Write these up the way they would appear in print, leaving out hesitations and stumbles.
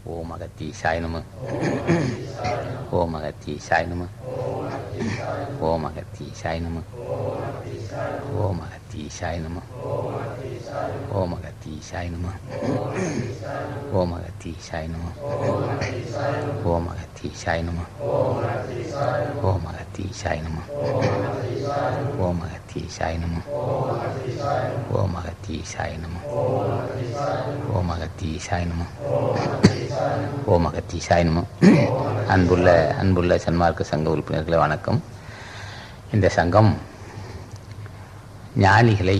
ஓம் அகத்தீசாய நம. ஓம் அகத்தீசாய நம. ஓம் அகத்தீசாய நம. ஓம் அகத்தீசாய நம. ஓம் அகத்தீசாய நம. ஓம் அகத்தீசாய நம. ஓம் அகத்தீசாய நம. ஓம் அகத்தீசாய நம. ஓம் அகத்தீசாய நம. ஓம் அகத்தீசாய நம. ஓம் அகத்தீசாய நம. ஓம் அகத்தீசாய நம. அன்புள்ள சன்மார்க்க சங்க உறுப்பினர்களே வணக்கம். இந்த சங்கம் ஞானிகளை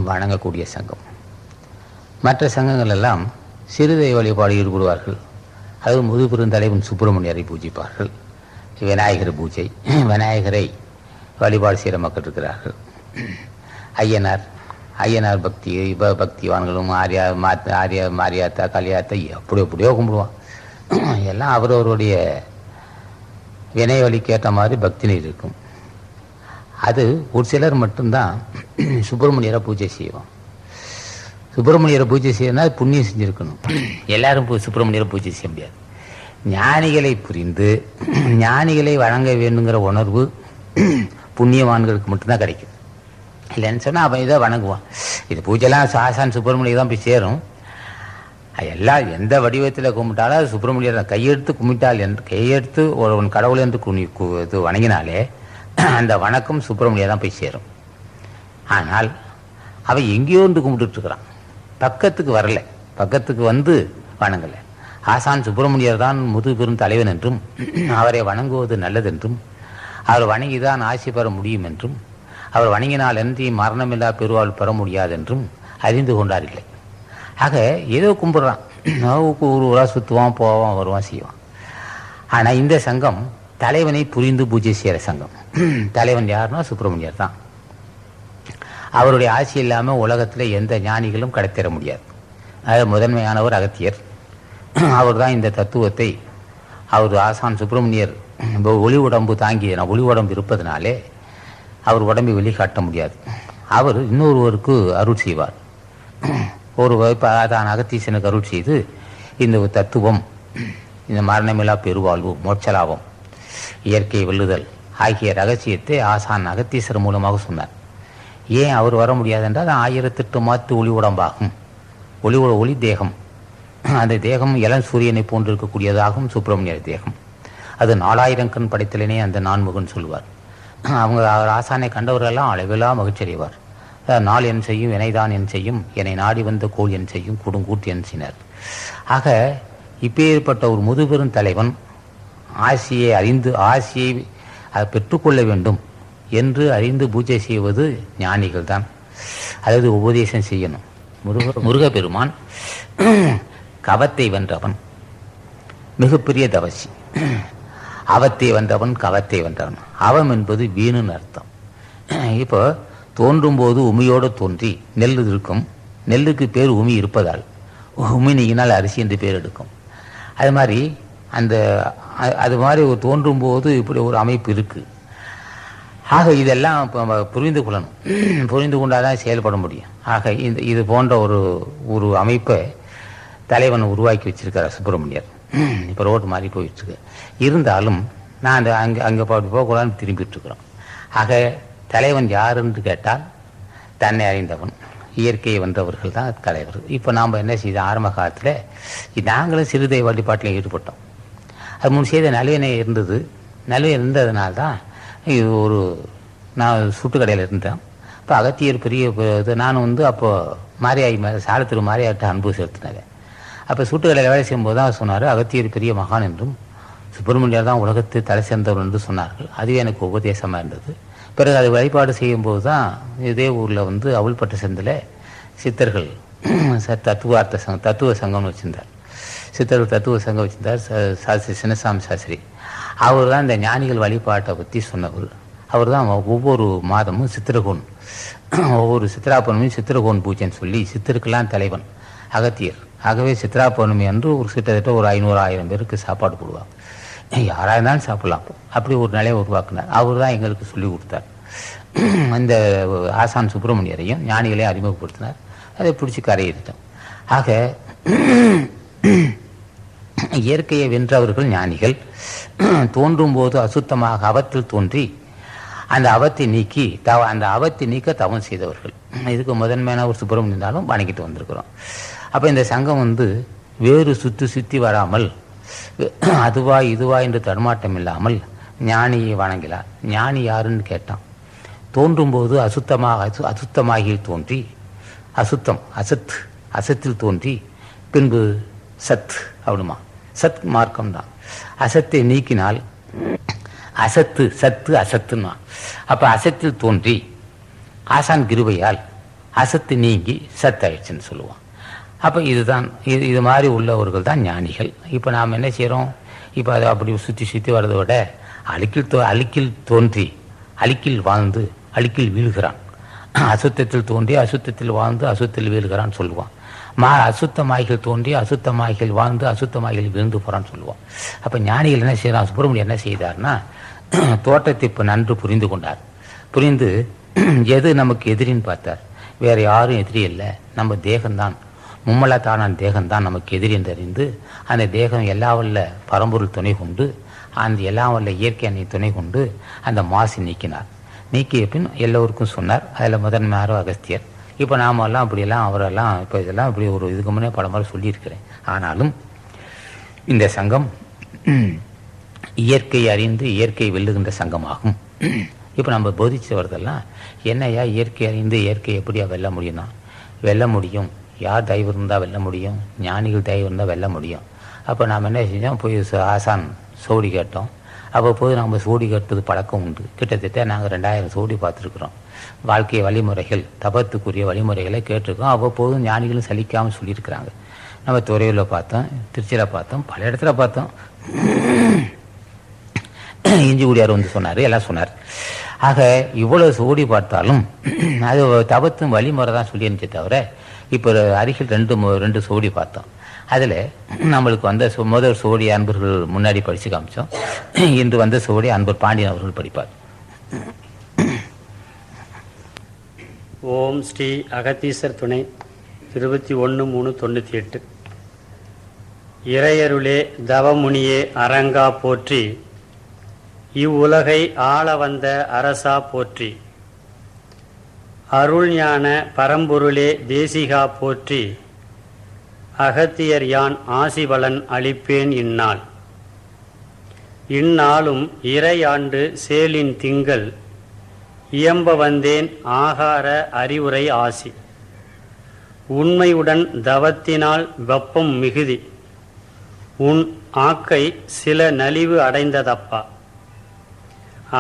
வணங்கக்கூடிய சங்கம். மற்ற சங்கங்கள் எல்லாம் சிறுதெய்வ வழிபாடு ஈடுபடுவார்கள். அது முதுபெருந்தலைவன் சுப்பிரமணியரை பூஜிப்பார்கள். விநாயகர் பூஜை, விநாயகரை வழிபாடு செய்கிற மக்கள் இருக்கிறார்கள். ஐயனார் பக்திவான்களும் மாரியாத்தா கலியாத்தா எப்படியோ கும்பிடுவான். எல்லாம் அவரவருடைய வினை வழிக்கேற்ற மாதிரி பக்தினி இருக்கும். அது ஒரு சிலர் மட்டும்தான் சுப்பிரமணியரை பூஜை செய்வோம். சுப்பிரமணியரை பூஜை செய்யணும்னா புண்ணியம் செஞ்சுருக்கணும். எல்லாரும் சுப்பிரமணியரை பூஜை செய்ய முடியாது. ஞானிகளை புரிந்து ஞானிகளை வழங்க வேண்டுங்கிற உணர்வு புண்ணியவான்களுக்கு மட்டும்தான் கிடைக்கும். இல்லைன்னு சொன்னால் அவன் இதை வணங்குவான். இது பூஜைலாம் சாசான் சுப்பிரமணியம் தான் போய் சேரும். எல்லாம் எந்த வடிவத்தில் கும்பிட்டாலும் அது சுப்பிரமணியர் கையெடுத்து கும்பிட்டால் கையெடுத்து ஒரு கடவுள் என்று இது வணங்கினாலே அந்த வணக்கம் சுப்பிரமணியர் தான் போய் சேரும். ஆனால் அவன் எங்கேயோ இருந்து கும்பிட்டுட்டு இருக்கிறான், பக்கத்துக்கு வரல, பக்கத்துக்கு வந்து வணங்கலை. ஆசான் சுப்பிரமணியர் தான் முதுபெரும் தலைவன் என்றும் அவரை வணங்குவது நல்லதென்றும் அவர் வணங்கிதான் ஆட்சி பெற முடியும் என்றும் அவர் வணங்கினால் என்று மரணமில்லா பெருவாள் பெற முடியாது என்றும் அறிந்து கொண்டார் இல்லை. ஆக ஏதோ கும்பிட்றான், ஒரு ஊராக சுற்றுவான், போவான், வருவான், செய்வான். ஆனால் இந்த சங்கம் தலைவனை புரிந்து பூஜை செய்கிற சங்கம். தலைவன் யாருன்னா சுப்பிரமணியர் தான். அவருடைய ஆட்சி இல்லாமல் உலகத்தில் எந்த ஞானிகளும் கடத்திட முடியாது. அது முதன்மையானவர் அகத்தியர். அவர் தான் இந்த தத்துவத்தை அவர் ஆசான் சுப்பிரமணியர் ஒளி உடம்பு தாங்கிய ஒளி உடம்பு இருப்பதனாலே அவர் உடம்பை வெளிக்காட்ட முடியாது. அவர் இன்னொருவருக்கு அருள் செய்வார். ஒரு தான் அகத்தீசனுக்கு அருள் செய்து இந்த தத்துவம், இந்த மரணமில்லா பெருவாழ்வு, மோட்சலாபம், இயற்கை வெல்லுதல் ஆகிய ரகசியத்தை ஆசான் அகத்தீசர் மூலமாக சொன்னார். ஏன் அவர் வர முடியாது என்றால் 1008 மாத்து ஒளி உடம்பாகும். ஒளி தேகம். அந்த தேகம் இளம் சூரியனை போன்று இருக்கக்கூடியதாகும் சுப்பிரமணியர் தேகம். அது 4000 கண் படைத்தலனே அந்த நான்முகன் சொல்லுவார். அவங்க ஆசானை கண்டவரெல்லாம் அளவிலா மகிழ்ச்சி அடைவார். நாள் என் செய்யும், வினைதான் என் செய்யும், என்னை நாடி வந்த கோள் என் செய்யும், கொடுங்கூட்டு என் செய்யினர். ஆக இப்பேற்பட்ட ஒரு முதுபெரும் தலைவன் ஆசியை அறிந்து ஆசியை அதை பெற்றுக்கொள்ள வேண்டும் என்று அறிந்து பூஜை செய்வது ஞானிகள் தான். அதாவது உபதேசம் செய்யணும். முருகப்பெருமான் கவத்தை வென்றவன், மிகப்பெரிய தவசி. அவத்தை வென்றவன், கவத்தை வென்றவன். அவம் என்பது வீணுன்னு அர்த்தம். இப்போ தோன்றும் போது உமியோடு தோன்றி நெல் இருக்கும். நெல்லுக்கு பேர் உமி இருப்பதால் உமி நீங்கினால் அரிசி என்று பேர் எடுக்கும். அது மாதிரி அது மாதிரி தோன்றும் போது இப்படி ஒரு அமைப்பு இருக்குது. ஆக இதெல்லாம் புரிந்து கொள்ளணும். புரிந்து கொண்டாதான் செயல்பட முடியும். ஆக இது போன்ற ஒரு அமைப்பை தலைவன் உருவாக்கி வச்சிருக்கார் சுப்பிரமணியர். இப்போ ரோடு மாதிரி போயிட்டுருக்கு. இருந்தாலும் நான் அங்கே போகக்கூடாதுன்னு திரும்பிட்டு இருக்கிறோம். ஆக தலைவன் யார் என்று கேட்டால் தன்னை அறிந்தவன், இயற்கையை வென்றவர்கள் தான் தலைவர். இப்போ நாம் என்ன செய்தோம், ஆரம்ப காலத்தில் நாங்களும் சிறுதெய்வ வழிபாட்டில் ஈடுபட்டோம். அது முன் செய்த நலுவினை இருந்தது. நலுவினை இருந்ததுனால்தான் இது நான் சுட்டுக்கடையில் இருந்தேன். இப்போ அகத்தியர் பெரிய இது நான் அப்போது மாரியாய் சாலத்திரு மாரியாட்ட அன்பு செலுத்தினேன். அப்போ சுட்டுக்கடையில் வேலை செய்யும்போது தான் சொன்னார், அகத்தியர் பெரிய மகான் என்றும் சுப்பிரமணியர் தான் உலகத்தை தலை சேர்ந்தவர் என்று சொன்னார்கள். அதுவே எனக்கு உபதேசமாக இருந்தது. பிறகு அது வழிபாடு செய்யும்போது தான் இதே ஊரில் அவள்பட்ட செந்தில் சித்தர்கள் தத்துவ சங்கம்னு வச்சுருந்தார். சித்தர்கள் தத்துவ சங்கம் வச்சுருந்தார். சாஸ்திரி சின்னசாமி சாஸ்திரி அவர் தான் இந்த ஞானிகள் வழிபாட்டை பற்றி சொன்னவர். அவர் தான் ஒவ்வொரு மாதமும் சித்திரகோன், ஒவ்வொரு சித்ரா பௌர்ணமியும் சித்திரகோன் பூஜைன்னு சொல்லி சித்தருக்கெல்லாம் தலைவன் அகத்தியர். ஆகவே சித்ரா பௌர்ணமி அன்று கிட்டத்தட்ட ஒரு 500-1000 பேருக்கு சாப்பாடு போடுவாங்க. யாராக இருந்தாலும் சாப்பிடலாம். அப்படி ஒரு நிலையை உருவாக்குனார். அவர் தான் எங்களுக்கு சொல்லி கொடுத்தார். இந்த ஆசான் சுப்பிரமணியரையும் ஞானிகளையும் அறிமுகப்படுத்தினார். அதை பிடிச்சி கரையிட்டோம். ஆக இயற்கையை வென்றவர்கள் ஞானிகள். தோன்றும் போது அசுத்தமாக அவத்தில் தோன்றி அந்த அவத்தை நீக்கி அந்த அவத்தை நீக்க தவம் செய்தவர்கள். இதுக்கு முதன்மையான ஒரு சுப்பிரமணியம் இருந்தாலும் வணங்கிட்டு வந்திருக்கிறோம். அப்போ இந்த சங்கம் வேறு சுற்றி வராமல் அதுவா இதுவா என்று தடுமாட்டம் இல்லாமல் ஞானியை வணங்கினார். ஞானி யாருன்னு கேட்டான். தோன்றும்போது அசுத்தமாகி தோன்றி அசத்தில் தோன்றி பின்பு சத் அப்படிமா. சத் மார்க்கம்தான். அசத்தை நீக்கினால் சத்து அசத்துன்னா. அப்போ அசத்தில் தோன்றி ஆசான் கிருபையால் அசத்து நீங்கி சத்தாயிடுச்சுன்னு சொல்லுவான். அப்போ இதுதான் இது மாதிரி உள்ளவர்கள் தான் ஞானிகள். இப்போ நாம் என்ன செய்கிறோம்? இப்போ அதை அப்படி சுற்றி வர்றதை விட அழுக்கில் தோன்றி அழுக்கில் வாழ்ந்து அழுக்கில் வீழ்கிறான். அசுத்தத்தில் தோன்றி அசுத்தத்தில் வாழ்ந்து அசுத்தத்தில் வீழ்கிறான்னு சொல்லுவான். அசுத்தமாய்கள் தோன்றி அசுத்தமாய்கள் வாழ்ந்து அசுத்தமாய்கள் விழுந்து போகிறான்னு சொல்லுவான். அப்போ ஞானிகள் என்ன செய்கிறான்? சுப்பிரமணியம் என்ன செய்தார்னா, தோட்டத்தை இப்போ நன்று புரிந்து கொண்டார். புரிந்து எது நமக்கு எதிரின்னு பார்த்தார். வேறு யாரும் எதிரி இல்லை, நம்ம தேகம்தான், மும்மலத்தான தேகம்தான் நமக்கு எதிரி என்று அறிந்து அந்த தேகம் எல்லா வல்ல பரம்பொருள் துணை கொண்டு அந்த எல்லா வல்ல இயற்கை அன்னை துணை கொண்டு அந்த மாசு நீக்கினார். நீக்கிய பின் எல்லோருக்கும் சொன்னார். அதில் முதன்மையாரோ அகஸ்தியர். இப்போ நாமெல்லாம் அப்படியெல்லாம் அவரெல்லாம் இப்போ இதெல்லாம் இப்படி ஒரு இதுக்கு முன்னே பல முறை சொல்லியிருக்கிறேன். ஆனாலும் இந்த சங்கம் இயற்கை அறிந்து இயற்கை வெல்லுகின்ற சங்கமாகும். இப்போ நம்ம போதிச்சு வரதெல்லாம் என்னையா இயற்கை அறிந்து இயற்கை எப்படியா வெல்ல முடியும்னா, வெல்ல முடியும். யார் தயவு இருந்தால் வெல்ல முடியும்? ஞானிகள் தயவு இருந்தால் வெல்ல முடியும். அப்போ நாம் என்ன செஞ்சோம்? போய் ஆசான் சோடி கேட்டோம். அவ்வப்போது நம்ம சோடி கேட்டது பழக்கம் உண்டு. கிட்டத்தட்ட நாங்கள் 2000 சோடி பார்த்துருக்குறோம். வாழ்க்கை வழிமுறைகள், தபத்துக்குரிய வழிமுறைகளை கேட்டிருக்கோம். அவ்வப்போது ஞானிகளும் சலிக்காமல் சொல்லியிருக்கிறாங்க. நம்ம துறையூரில் பார்த்தோம், திருச்சியில் பார்த்தோம், பல இடத்துல பார்த்தோம். இஞ்சிகுடியார் சொன்னார், எல்லாம் சொன்னார். ஆக இவ்வளோ சோடி பார்த்தாலும் அது தபத்தும் வழிமுறை தான் சொல்லியிருந்துச்சே தவிர, இப்போ அருகில் ரெண்டு சோடி பார்த்தோம். அதில் நம்மளுக்கு வந்த முதல் சோடி அன்பர்கள் முன்னாடி படித்து காமிச்சோம். இன்று வந்த சோடி அன்பர் பாண்டியன் அவர்கள் படிப்பார். ஓம் ஸ்ரீ அகத்தீசர் துணை 21/3/98. இறையருளே தவமுனியே அரங்கா போற்றி, இவ்வுலகை ஆள வந்த அரசா போற்றி, அருள் ஞான பரம்பொருளே தேசிகா போற்றி, அகத்தியர் யான் ஆசிபலன் அளிப்பேன் இந்நாள். இந்நாளும் இறையாண்டு சேலின் திங்கள் இயம்ப வந்தேன் ஆகார அறிவுரை ஆசி. உண்மையுடன் தவத்தினால் வெப்பம் மிகுதி, உன் ஆக்கை சில நலிவு அடைந்ததப்பா.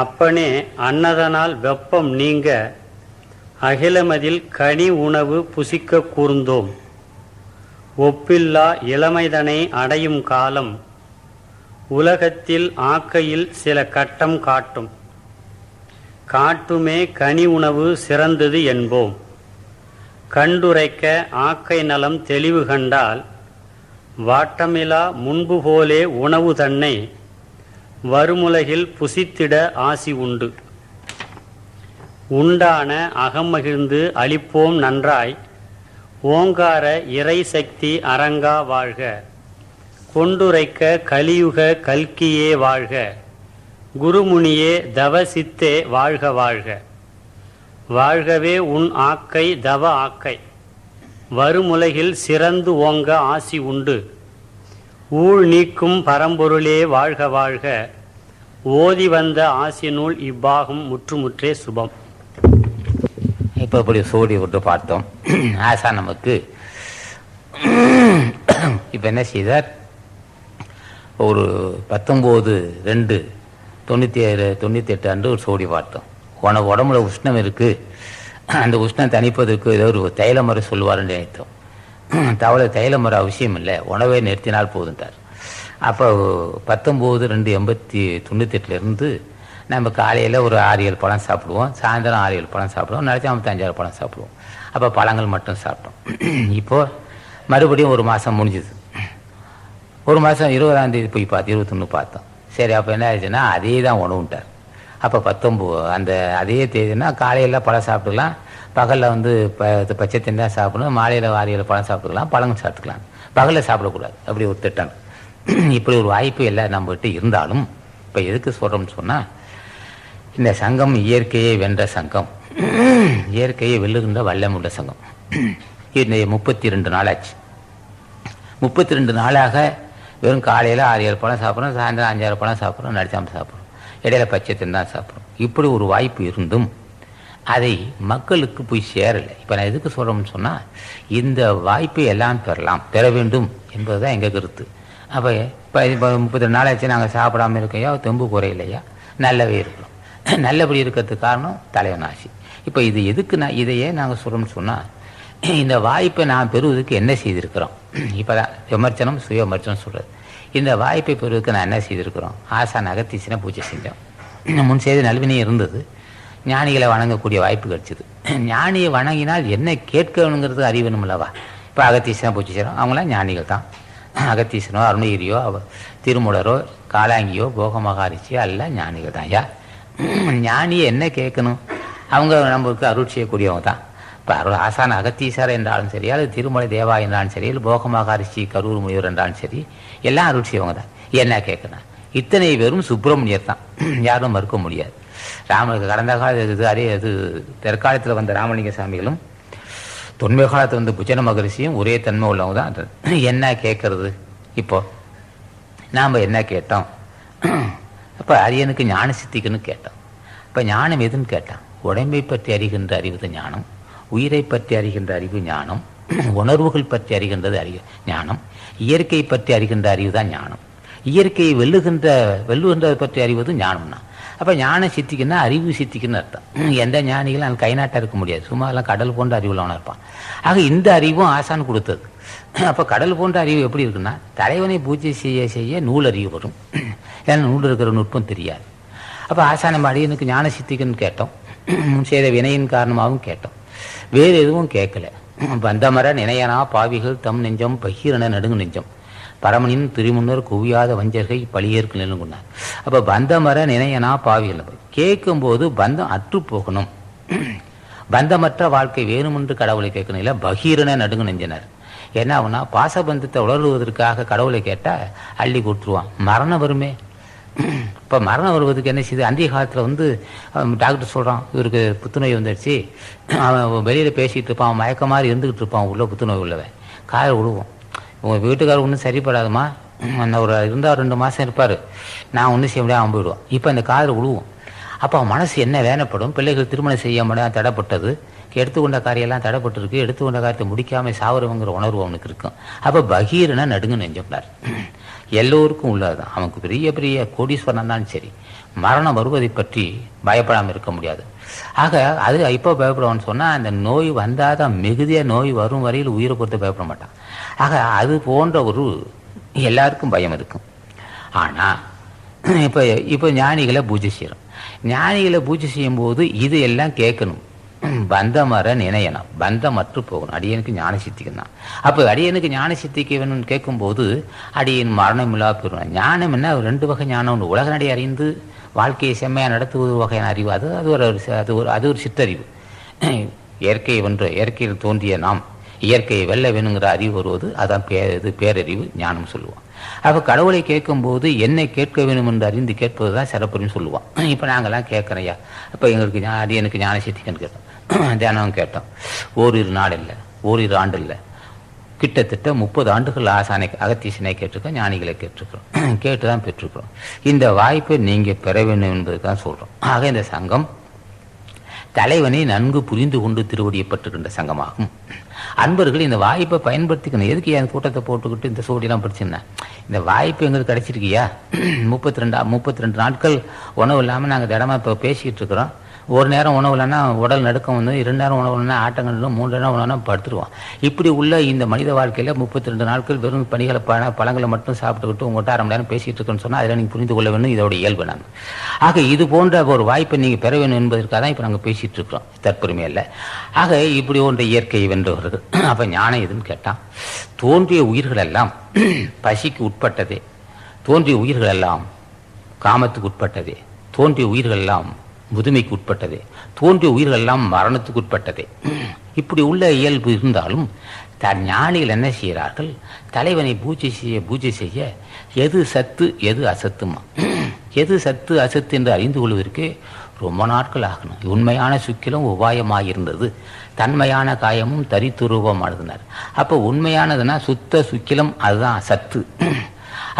அப்பனே அன்னதனால் வெப்பம் நீங்க அகிலமதில் கனி உணவு புசிக்க கூர்ந்தோம். ஒப்பில்லா இளமைதனை அடையும் காலம் உலகத்தில் ஆக்கையில் சில கட்டம் காட்டும். காட்டுமே கனி உணவு சிறந்தது என்போம். கண்டுரைக்க ஆக்கை நலம் தெளிவு கண்டால் வாட்டமிலா முன்பு போலே உணவு தன்னை வருமுலகில் புசித்திட ஆசி உண்டு. உண்டான அகமகிழ்ந்து அளிப்போம் நன்றாய், ஓங்கார இறை சக்தி அரங்கா வாழ்க. கொண்டுரைக்க கலியுக கல்கியே வாழ்க. குருமுனியே தவசித்தே வாழ்க வாழ்க. வாழ்கவே உன் ஆக்கை தவ ஆக்கை, வருமுலகில் சிறந்து ஓங்க ஆசி உண்டு. ஊழ் நீக்கும் பரம்பொருளே வாழ்க வாழ்க. ஓதி வந்த ஆசி நூல் இப்பாகம் முற்றுமுற்றே சுபம். இப்போ இப்படி சோடி விட்டு பார்த்தோம். ஆசா நமக்கு இப்போ என்ன செய்தார்? ஒரு 19/2/98 அன்று ஒரு சோடி பார்த்தோம். உனக்கு உடம்புல உஷ்ணம் இருக்குது, அந்த உஷ்ணம் தணிப்பதற்கு ஏதோ ஒரு தைலமறை சொல்லுவாருன்னு நினைத்தோம். தைலமறை அவசியம் இல்லை, உணவை நிறுத்தினால் போதுன்றார். அப்போ 19/2/98 நம்ம காலையில் ஒரு 6-7 பழம் சாப்பிடுவோம், சாயந்தரம் 6-7 பழம் சாப்பிடுவோம், நினச்சி 55-6 பழம் சாப்பிடுவோம். அப்போ பழங்கள் மட்டும் சாப்பிட்டோம். இப்போது மறுபடியும் ஒரு மாதம் முடிஞ்சுது. ஒரு மாதம் 20ஆம் தேதி போய் 21 பார்த்தோம். சரி, அப்போ என்ன ஆயிடுச்சுன்னா அதே தான் உணவுன்ட்டார். அப்போ 19 அந்த அதே தேதினா காலையில் பழம் சாப்பிட்டுக்கலாம், பகலில் பச்சை தண்ணி தான் சாப்பிடணும், மாலையில் 6-7 பழம் சாப்பிட்டுக்கலாம், பழங்கள் சாப்பிட்டுக்கலாம், பகலில் சாப்பிடக்கூடாது. அப்படி ஒரு திட்டம். இப்படி ஒரு வாய்ப்பு எல்லாம் நம்மகிட்ட இருந்தாலும் இப்போ எதுக்கு சொல்கிறோம்னு சொன்னால், இந்த சங்கம் இயற்கையை வென்ற சங்கம், இயற்கையை வெல்லுகின்ற வல்லமுள்ள சங்கம். இந்த 32 நாள் ஆச்சு. 32 நாளாக வெறும் காலையில் 6-7 பழம் சாப்பிட்றோம், சாயந்தரம் 5-6 பழம் சாப்பிட்றோம், நடிச்சாமல் சாப்பிட்றோம், இடையில பச்சை தான் சாப்பிட்றோம். இப்படி ஒரு வாய்ப்பு இருந்தும் அதை மக்களுக்கு போய் சேரலை. இப்போ நான் எதுக்கு சொல்கிறோம்னு சொன்னால், இந்த வாய்ப்பை எல்லாம் பெற வேண்டும் என்பது தான் எங்கள் கருத்து. அப்போ இப்போ 32 நாள் ஆச்சு, நாங்கள் சாப்பிடாமல் இருக்கையா, தெம்பு குறையிலையா, நல்லவே இருக்கிறோம். நல்லபடி இருக்கிறதுக்கு காரணம் தலைவனாசி. இப்போ இது எதுக்கு இதையே நாங்கள் சொல்கிறோம்னு சொன்னால், இந்த வாய்ப்பை நான் பெறுவதற்கு என்ன செய்திருக்கிறோம்? இப்போ தான் விமர்சனம் சுய விமர்சனம் சொல்கிறது. இந்த வாய்ப்பை பெறுவதற்கு நான் என்ன செய்திருக்கிறோம்? ஆசான் அகத்தீசனை பூஜை செஞ்சோம். முன் செய்த நல்வினை இருந்தது, ஞானிகளை வணங்கக்கூடிய வாய்ப்பு கிடைச்சிது. ஞானியை வணங்கினால் என்ன கேட்கணுங்கிறது அறிவணும்லவா? இப்போ அகத்தீசனை பூஜை செய்கிறோம், அவங்களாம் ஞானிகள் தான். அகத்தீசனோ அருணகிரியோ திருமுடரோ காலாங்கியோ போகமகாரிச்சியோ எல்லாம் ஞானிகள் தான். ஐயா, ஞானியை என்ன கேட்கணும்? அவங்க நம்மளுக்கு அருள் செய்யக்கூடியவங்க தான். இப்போ ஆசான அகத்தீசர் என்றாலும் சரி, அல்லது திருமலை தேவா என்றாலும் சரி, இல்லை போகமகாரிச்சி கரூர் முனிவர் என்றாலும் சரி, எல்லாம் அருள் செய்வங்க தான். என்ன கேட்கணும்? இத்தனை பேரும் சுப்பிரமணியர் தான், யாரும் மறுக்க முடியாது. ராமனுக்கு கடந்த காலத்து அது தெற்காலத்தில் வந்த ராமலிங்க சாமிகளும் தொன்மை காலத்தில் வந்த புஜன மகரிஷியும் ஒரே தன்மை உள்ளவங்க தான். என்ன கேட்கறது? இப்போ நாம் என்ன கேட்டோம்? அப்போ அரியனுக்கு ஞான சித்திக்குன்னு கேட்டோம். இப்போ ஞானம் எதுன்னு கேட்டான்? உடம்பை பற்றி அறிகின்ற அறிவு ஞானம், உயிரை பற்றி அறிகின்ற அறிவு ஞானம், உணர்வுகள் பற்றி அறிகின்றது ஞானம், இயற்கை பற்றி அறிகின்ற அறிவு தான் ஞானம். இயற்கையை வெல்லுகின்றதை பற்றி அறிவது ஞானம்னா, அப்போ ஞான சித்திக்குன்னா அறிவு சித்திக்குன்னு அர்த்தம். எந்த ஞானிகளும் அந்த கைநாட்டாக இருக்க முடியாது, சும்மா எல்லாம் கடல் போன்ற அறிவுள்ளவனாக இருப்பான். ஆக இந்த அறிவும் ஆசான் கொடுத்தது. அப்போ கடல் போன்ற அறிவு எப்படி இருக்குன்னா, தலைவனை பூஜை செய்ய செய்ய நூல் அறிவு வரும், ஏன்னா நூல் இருக்கிற நுட்பம் தெரியாது. அப்போ ஆசான அடியனுக்கு ஞான சித்திக்குன்னு கேட்டோம், முன் செய்த வினையின் காரணமாகவும் கேட்டோம், வேறு எதுவும் கேட்கல. பந்தமர நினையனா பாவிகள் தம் நெஞ்சம் பகீரண நடுங்கு நெஞ்சம் பரமனின் திருமுன்னர் குவியாத வஞ்சர்கை பழியேற்கு நிலங்குனார். அப்போ பந்தமர நினையனா பாவிகள் கேட்கும்போது பந்தம் அற்று போகணும், பந்தமற்ற வாழ்க்கை வேணுமென்று கடவுளை கேட்கணும், இல்லை பகீரண நடுங்கு நெஞ்சனர். என்ன ஆகுனா, பாசபந்தத்தை உணர்வதற்காக கடவுளை கேட்டால் அள்ளி கொடுத்துருவான், மரணம் வருமே. இப்போ மரணம் வருவதுக்கு என்ன செய்யுது? அன்றைய காலத்தில் டாக்டர் சொல்கிறான், இவருக்கு புத்துநோய் வந்துடுச்சு, அவன் வெளியில் பேசிகிட்டு இருப்பான், அவன் மயக்க மாதிரி இருந்துக்கிட்டு இருப்பான், உள்ள புத்துநோய் உள்ளவன் காலை விடுவோம். உங்கள் வீட்டுக்காரர் ஒன்றும் சரிப்படாதுமா, ஒரு இருந்தால் 2 மாதம் இருப்பார், நான் ஒன்றும் செய்ய முடியாது, அவன் போயிடுவான். இப்போ அந்த காதில் விழுவோம். அப்போ அவன் மனசு என்ன வேணப்படும்? பிள்ளைகள் திருமணம் செய்ய முடியாது, தடைப்பட்டது, எடுத்துக்கொண்ட காரியெல்லாம் தடைப்பட்டிருக்கு, எடுத்துக்கொண்ட காரியத்தை முடிக்காமல் சாவரவங்கிற உணர்வு அவனுக்கு இருக்கும். அப்போ பகீரனா நடுங்கு நெஞ்சம்னார். எல்லோருக்கும் உள்ளது தான். அவனுக்கு பெரிய பெரிய கோடீஸ்வரன் தான் சரி, மரணம் வருவதை பற்றி பயப்படாமல் இருக்க முடியாது. ஆக அது இப்போ பயப்படுவான்னு சொன்னால், அந்த நோய் வந்தால் தான் மிகுதியாக நோய் வரும் வரையில் உயிரை பொறுத்து பயப்பட மாட்டான். ஆக அது போன்ற ஒரு எல்லாருக்கும் பயம் இருக்கும். ஆனால் இப்போ ஞானிகளை பூஜை செய்கிறோம். ஞானிகளை பூஜை செய்யும்போது இது எல்லாம் கேட்கணும். பந்தமர நினையணும், பந்தமற்று போகணும், அடியனுக்கு ஞான சித்திக்குன்னா. அப்போ அடியனுக்கு ஞான சித்திக்கு வேணும்னு கேட்கும்போது அடியன் மரணம் இல்லாத போயிடும். ஞானம் என்ன? 2 வகை ஞானம் உண்டு. உலக நடை அறிந்து வாழ்க்கையை செம்மையாக நடத்துவது வகையான அறிவு, அது ஒரு சிற்றறிவு. இயற்கையை வென்று இயற்கையில் தோன்றிய நாம் இயற்கையை வெல்ல வேணுங்கிற அறிவு வருவது, அதான் பேரறிவு ஞானம் சொல்லுவோம். அப்போ கடவுளை கேட்கும்போது என்னை கேட்க வேணும் என்று அறிந்து கேட்பது தான் சிறப்புன்னு சொல்லுவான். இப்போ நாங்கள்லாம் கேட்குறையா, அப்போ எங்களுக்கு அடியனுக்கு ஞான சித்திக்குன்னு கேட்டோம், தியானம் கேட்டோம். ஓரிரு நாடு இல்லை, ஓரிரு ஆண்டு இல்லை, கிட்டத்தட்ட 30 ஆண்டுகள் ஆசானை அகத்தீசனை கேட்டிருக்கோம், ஞானிகளை கேட்டிருக்கிறோம், கேட்டு தான் பெற்றிருக்கிறோம். இந்த வாய்ப்பை நீங்கள் பெற வேண்டும் என்பது தான் சொல்கிறோம். ஆக இந்த சங்கம் தலைவனை நன்கு புரிந்து கொண்டு திருவடியப்பட்டிருக்கின்ற சங்கமாகும். அன்பர்கள் இந்த வாய்ப்பை பயன்படுத்திக்கணும். எதுக்கு என் கூட்டத்தை போட்டுக்கிட்டு இந்த சோடியெல்லாம் படிச்சிருந்தேன்? இந்த வாய்ப்பு எங்களுக்கு கிடைச்சிருக்கியா? 32 நாட்கள் உணவு இல்லாமல் நாங்கள் திடமாக இப்போ பேசிக்கிட்டு இருக்கிறோம். ஒரு நேரம் உணவு இல்லைன்னா உடல் நடுக்கம் வந்து, 2 நேரம் உணவு இல்லைன்னா ஆட்டங்கள், 3 நேரம் உணவுனா படுத்துருவோம். இப்படி உள்ள இந்த மனித வாழ்க்கையில் 32 நாட்கள் வெறும் பணிகளை பழங்களை மட்டும் சாப்பிட்டுக்கிட்டு உங்கள்கிட்ட 1/2 மணி நேரம் பேசிகிட்டு இருக்குன்னு சொன்னால் அதில் நீங்கள் புரிந்து கொள்ள வேண்டும், இதோட இயல்பு நாங்கள். ஆக இது போன்ற ஒரு வாய்ப்பை நீங்கள் பெற வேண்டும் என்பதற்காக தான் இப்போ நாங்கள் பேசிகிட்டு இருக்கிறோம், தற்பெருமை இல்லை. ஆக இப்படி ஒன்றை இயற்கையை வென்றவர்கள். அப்போ ஞானம் எதுன்னு கேட்டால், தோன்றிய உயிர்கள் எல்லாம் பசிக்கு உட்பட்டதே, தோன்றிய உயிர்கள் எல்லாம் காமத்துக்கு உட்பட்டதே, தோன்றிய உயிர்கள் எல்லாம் முதுமைக்கு உட்பட்டதே, தோன்றிய உயிர்கள் எல்லாம் மரணத்துக்கு உட்பட்டதே. இப்படி உள்ள இயல்பு இருந்தாலும் ஞானிகள் என்ன செய்கிறார்கள்? தலைவனை பூஜை செய்ய எது சத்து எது அசத்துமா, எது சத்து அசத்து என்று அறிந்து கொள்வதற்கு ரொம்ப நாட்கள் ஆகணும். உண்மையான சுக்கிலம் உபாயமாக இருந்தது, தன்மையான காயமும் தரித்துருவமானதுனார். அப்போ உண்மையானதுன்னா சுத்த சுக்கிலம், அதுதான் சத்து.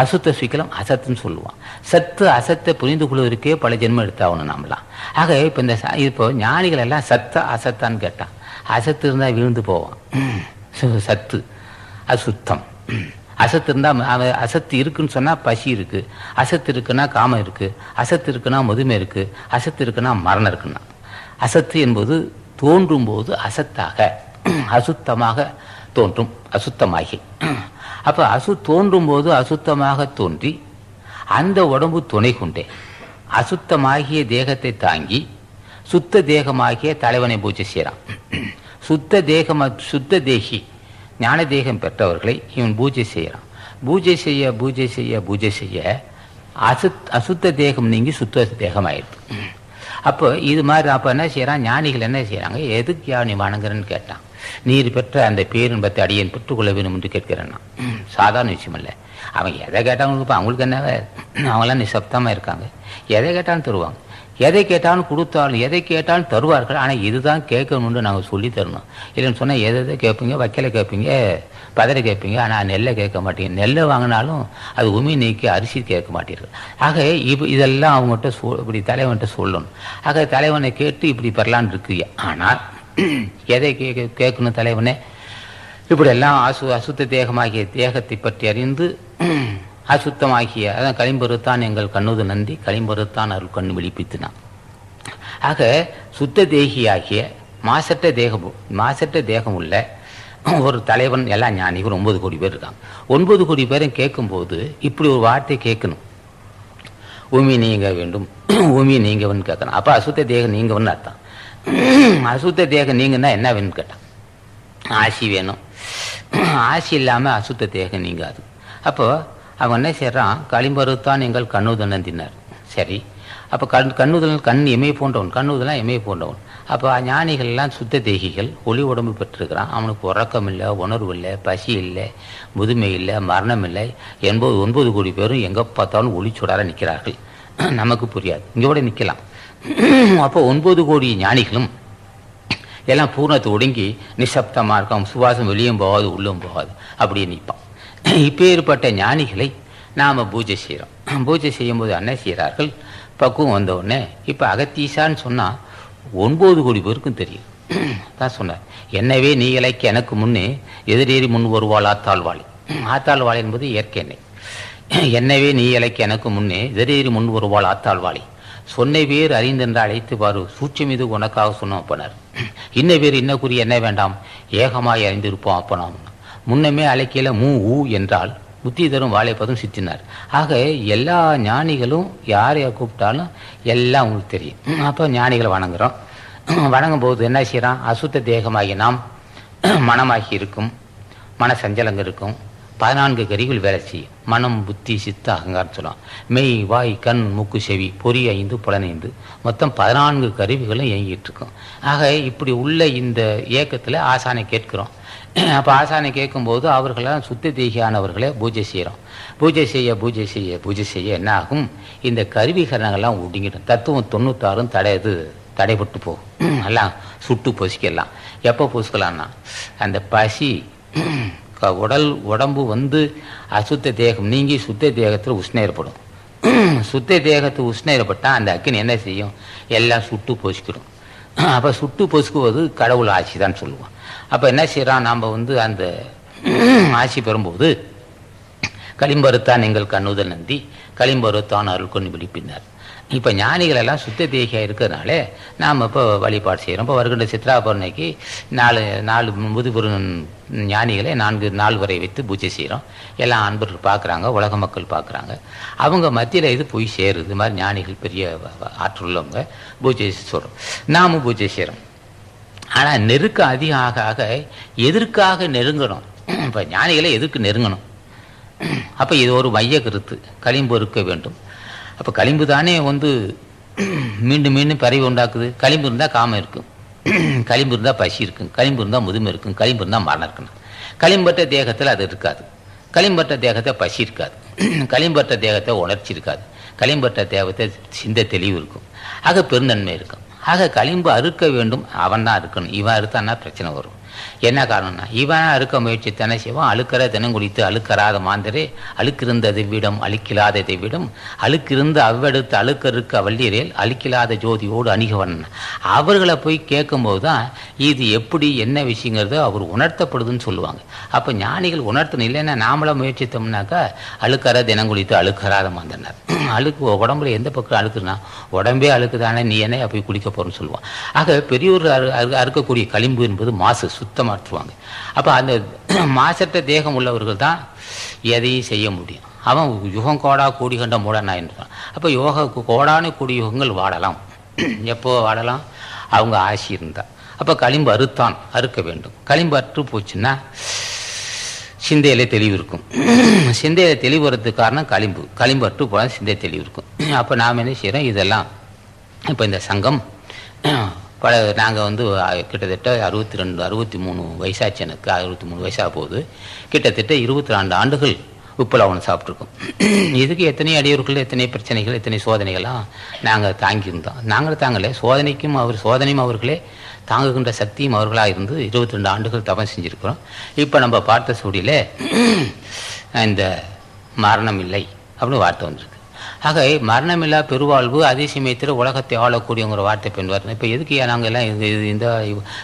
அசுத்த சுக்கிலம் அசத்துன்னு சொல்லுவான். சத்து அசத்தை புரிந்து கொள்வதற்கே பல ஜென்மம் எடுத்தாகணும் நாமலாம். ஆக இப்போ ஞானிகள் எல்லாம் சத்த அசத்தான்னு கேட்டான். அசத்து இருந்தால் விழுந்து போவான். சத்து அசுத்தம். அசத்து இருந்தால் அசத்து இருக்குன்னு சொன்னால் பசி இருக்குது, அசத்து இருக்குன்னா காமம் இருக்குது, அசத்து இருக்குன்னா முதுமை இருக்குது, அசத்து இருக்குன்னா மரணம் இருக்குன்னா. அசத்து என்பது தோன்றும் போது அசத்தாக அசுத்தமாக தோன்றும், அசுத்தமாகி. அப்போ தோன்றும் போது அசுத்தமாக தோன்றி அந்த உடம்பு துணை கொண்டே அசுத்தமாகிய தேகத்தை தாங்கி சுத்த தேகமாகிய தலைவனை பூஜை செய்கிறான். சுத்த தேகி ஞான தேகம் பெற்றவர்களை இவன் பூஜை செய்கிறான். பூஜை செய்ய அசுத்த தேகம் நீங்கி சுத்த தேகம் ஆயிடுது. அப்போ இது மாதிரி அப்போ என்ன செய்கிறான்? ஞானிகள் என்ன செய்கிறாங்க? எதுக்கு யா நீ வணங்குறன்னு கேட்டான். நீர் பெற்ற அந்த பேரின்பத்தை அடியேன் பெற்றுக்கொள்ள வேண்டும் என்று கேட்கிறேன்னா சாதாரண விஷயம் இல்லை. அவங்க எதை கேட்டாலும் இப்போ அவங்களுக்கு என்ன, அவங்களாம் நிசப்தமாக இருக்காங்க. எதை கேட்டாலும் தருவாங்க, எதை கேட்டாலும் கொடுத்தாலும், எதை கேட்டாலும் தருவார்கள். ஆனால் இதுதான் கேட்கணும்னு நாங்கள் சொல்லி தரணும். இல்லைன்னு சொன்னால் எதை கேட்பீங்க, வைக்கலை கேட்பீங்க, பதரை கேட்பீங்க, ஆனால் நெல்லை கேட்க மாட்டீங்க. நெல்லை வாங்கினாலும் அது உமி நீக்கி அரிசி கேட்க மாட்டீர்கள். ஆக இதெல்லாம் அவங்ககிட்ட இப்படி தலைவன்கிட்ட சொல்லணும். ஆக தலைவனை கேட்டு இப்படி பெறலான் இருக்கு. ஆனால் எதை கேட்கணும் தலைவனே? இப்படியெல்லாம் அசுத்த தேகமாகிய தேகத்தை பற்றி அறிந்து அசுத்தமாகிய அதான் களிம்பருத்தான் எங்கள் கண்ணுது நந்தி, களிம்பருத்தான் அருள் கண்ணு விழிப்பித்துனான். ஆக சுத்த தேகியாகிய மாசற்ற தேகம் உள்ள ஒரு தலைவன் எல்லாம் ஞானிகள் 9 கோடி பேர் இருக்காங்க. 9 கோடி பேரும் கேட்கும்போது இப்படி ஒரு வார்த்தை கேட்கணும், உமி நீங்க வேண்டும், உமி நீங்கவன்னு கேட்கணும். அப்போ அசுத்த தேகம் நீங்கவன்னு அர்த்தம். அசுத்த தேகம் நீங்கன்னா என்ன வேணும்னு கேட்டான். ஆசி வேணும். ஆசி இல்லாமல் அசுத்த தேகம் நீங்காது. அப்போ அவன் என்ன செய்கிறான்? களிம்பருத்தான் எங்கள் கண்ணுதனந்தினார். சரி, அப்போ கண்ணுதல் கண் எமை போன்றவன், கண்ணுதலாம் எமை போன்றவன். அப்போ ஞானிகள்லாம் சுத்த தேகிகள், ஒளி உடம்பு பெற்றிருக்கிறான். அவனுக்கு உறக்கம் இல்லை, உணர்வு இல்லை, பசி இல்லை, முதுமை இல்லை, மரணம் இல்லை. 9 கோடி பேரும் எங்கே பார்த்தாலும் ஒளி சுடார நிற்கிறார்கள். நமக்கு புரியாது, இங்கே கூட நிற்கலாம். அப்போ 9 கோடி ஞானிகளும் எல்லாம் பூர்ணத்தை ஒடுங்கி நிசப்தமாக இருக்கான். சுவாசம் வெளியும் போகாது, உள்ளும் போகாது, அப்படியே நிற்பான். இப்பேற்பட்ட ஞானிகளை நாம் பூஜை செய்கிறோம். பூஜை செய்யும்போது என்ன செய்கிறார்கள்? பக்குவம் வந்தவுடனே இப்போ அகத்தீசான்னு சொன்னால் 9 கோடி பேருக்கும் தெரியும். தான் சொன்னார், என்னவே நீ இலைக்கு எனக்கு முன்னே எதிரேறி முன் வருவாள் ஆத்தாள்வாளி. ஆத்தாள்வாளி என்பது இயற்கை எண்ணெய். என்னவே நீ இலைக்கு எனக்கு முன்னே எதிரேறி முன் வருவாள் ஆத்தாள்வாளி. சொன்ன பேர் அறிந்தென்று அழைத்து பாரு, சூட்சம் இது உனக்காக சொன்னோம் அப்பனார். இன்ன பேர் இன்ன குறி என்ன வேண்டாம், ஏகமாய் அறிந்திருப்போம் அப்பனாம். முன்னமே அழைக்கையில் ஊ என்றால் புத்தி தரும் வாழைப்பதும் சித்தினார். ஆக எல்லா ஞானிகளும் யாரைய கூப்பிட்டாலும் எல்லாம் உங்களுக்கு தெரியும். அப்போ ஞானிகளை வணங்குறோம். வணங்கும் போது என்ன செய்கிறான்? அசுத்த தேகமாகி நாம் மனமாகி இருக்கும், மன சஞ்சலங்கள் இருக்கும். 14 கருவிகள் வேலை செய்யும். மனம், புத்தி, சித்த, அகங்காரம் சொல்லலாம். மெய், வாய், கண், மூக்கு, செவி, பொறி 5, புலன் 5, மொத்தம் 14 கருவிகளும் இயங்கிட்டு இருக்கும். ஆக இப்படி உள்ள இந்த இயக்கத்தில் ஆசானை கேட்கிறோம். அப்போ ஆசானை கேட்கும்போது அவர்களெல்லாம் சுத்த தேகியானவர்களே பூஜை செய்கிறோம். பூஜை செய்ய என்ன ஆகும்? இந்த கருவிகரணங்கள்லாம் ஒடுங்கிடும். தத்துவம் 96 தடைபட்டு போகும். எல்லாம் சுட்டு பொசிக்கலாம். எப்போ பொசுக்கலான்னா அந்த பசி உடம்பு வந்து அசுத்த தேகம் நீங்கி சுத்த தேகத்தில் உஷ்ணம் ஏற்படும். சுத்த தேகத்தில் உஷ்ணம் ஏற்பட்டால் அந்த அக்கினி என்ன செய்யும்? எல்லாம் சுட்டு பொசிக்கிடும். அப்போ சுட்டு பொசுக்குவது கடவுள் ஆட்சி தான் சொல்லுவோம். அப்போ என்ன செய்கிறான்? நாம் வந்து அந்த ஆட்சி பெறும்போது களிம்பருத்தான் எங்கள் கண்ணுதல் நந்தி, களிம்பருத்தான் அருள் கொண்டு விழிப்பினார். இப்போ ஞானிகள் எல்லாம் சுத்த தேகியாக இருக்கிறதுனால நாம் இப்போ வழிபாடு செய்கிறோம். இப்போ வருகின்ற சித்ரா பௌர்ணமிக்கு 4 முதுபெரு ஞானிகளை 4 வரை வைத்து பூஜை செய்கிறோம். எல்லாம் அன்பர்கள் பார்க்குறாங்க, உலக மக்கள் பார்க்குறாங்க. அவங்க மத்தியில் இது போய் சேருது. இது மாதிரி ஞானிகள் பெரிய ஆற்றுள்ளவங்க பூஜை சொல்கிறோம், நாமும் பூஜை செய்கிறோம். ஆனால் நெருக்கம் அதிகம் ஆக ஆக எதற்காக நெருங்கணும்? இப்போ ஞானிகளை எதுக்கு நெருங்கணும்? அப்போ இது ஒரு மைய கருத்து, களிம்பு இருக்க வேண்டும். அப்போ களிம்பு தானே வந்து மீண்டும் மீண்டும் பறவை உண்டாக்குது. களிம்பு இருந்தால் காமம் இருக்கும், களிம்பு இருந்தால் பசி இருக்கும், களிம்பு இருந்தால் முதுமை இருக்கும், களிம்பு இருந்தால் மரணம் இருக்கணும். களிம்பற்ற தேகத்தில் அது இருக்காது. களிம்பற்ற தேகத்தை பசி இருக்காது. களிம்பற்ற தேகத்தை உணர்ச்சி இருக்காது. களிம்பற்ற தேகத்தை சிந்த தெளிவு இருக்கும். ஆக பெருந்தன்மை இருக்கும். ஆக களிம்பு அறுக்க வேண்டும், அவன் தான் இருக்கணும். இவன் அறுத்தான்னா பிரச்சனை வரும். என்ன காரணம்னா, இவன் அறுக்க முயற்சி தானே செய்வான். அழுக்கிற தினங்குடித்து அழுக்கறாத மாந்தரே, அழுக்கிருந்த திவ்விடம் அழுக்கில்லாத திவ்விடம், அழுக்கிருந்த அவ்வெடுத்து அழுக்கறுக்க வள்ளியரேல் அழுக்கில்லாத ஜோதியோடு அணிகவன். அவர்களை போய் கேட்கும்போது தான் இது எப்படி என்ன விஷயங்கிறது அவர் உணர்த்தப்படுதுன்னு சொல்லுவாங்க. அப்போ ஞானிகள் உணர்த்தணும். இல்லைன்னா நாமளாக முயற்சித்தோம்னாக்கா அழுக்கற தினங்குடித்து அழுக்கறாத மாந்தனர். அழுக்கு உடம்புல எந்த பக்கம் அழுக்குன்னா உடம்பே அழுக்கு தானே, நீ என்ன போய் குளிக்க போறேன்னு சொல்லுவான். ஆக பெரியோர் அறுக்கக்கூடிய களிம்பு என்பது மாசு, சுத்தமாற்றுவாங்க. அப்போ அந்த மாசற்ற தேகம் உள்ளவர்கள் தான் எதையும் செய்ய முடியும். அவன் யுகம் கோடா கூடி கண்ட மூடனா என்றான். அப்போ யோக கோடான கூடிய யுகங்கள் வாழலாம். எப்போ வாழலாம்? அவங்க ஆசி இருந்தா. அப்போ களிம்பு அறுக்க வேண்டும். களிம்பு அற்று போச்சுன்னா சிந்தையிலே தெளிவு இருக்கும். சிந்தையில தெளிவு வரதுக்கு காரணம் களிம்பு அற்று போனால் சிந்தை தெளிவு இருக்கும். அப்போ நாம் என்ன செய்கிறோம்? இதெல்லாம் இப்போ இந்த சங்கம் நாங்கள் கிட்டத்தட்ட 63 வயசாச்சு. எனக்கு 63 வயசாக போகுது. கிட்டத்தட்ட 22 ஆண்டுகள் உப்புலவனம் சாப்பிட்ருக்கோம். இதுக்கு எத்தனை அடியவர்கள், எத்தனை பிரச்சனைகள், எத்தனை சோதனைகள்லாம் நாங்கள் தாங்கியிருந்தோம். நாங்கள் தாங்களே சோதனையும் அவர்களே தாங்குகின்ற சக்தியும் அவர்களாக இருந்து 22 ஆண்டுகள் தவம் செஞ்சுருக்கிறோம். இப்போ நம்ம பார்த்த சூடியில் இந்த மரணம் இல்லை அப்படின்னு வார்த்தை வந்திருக்கு. ஆக மரணமில்லா பெருவாழ்வு அதே சமயத்தில் உலகத்தை ஆளக்கூடியவங்கிற வார்த்தை பெண்வார். இப்போ எதுக்கு நாங்கள் எல்லாம் இந்த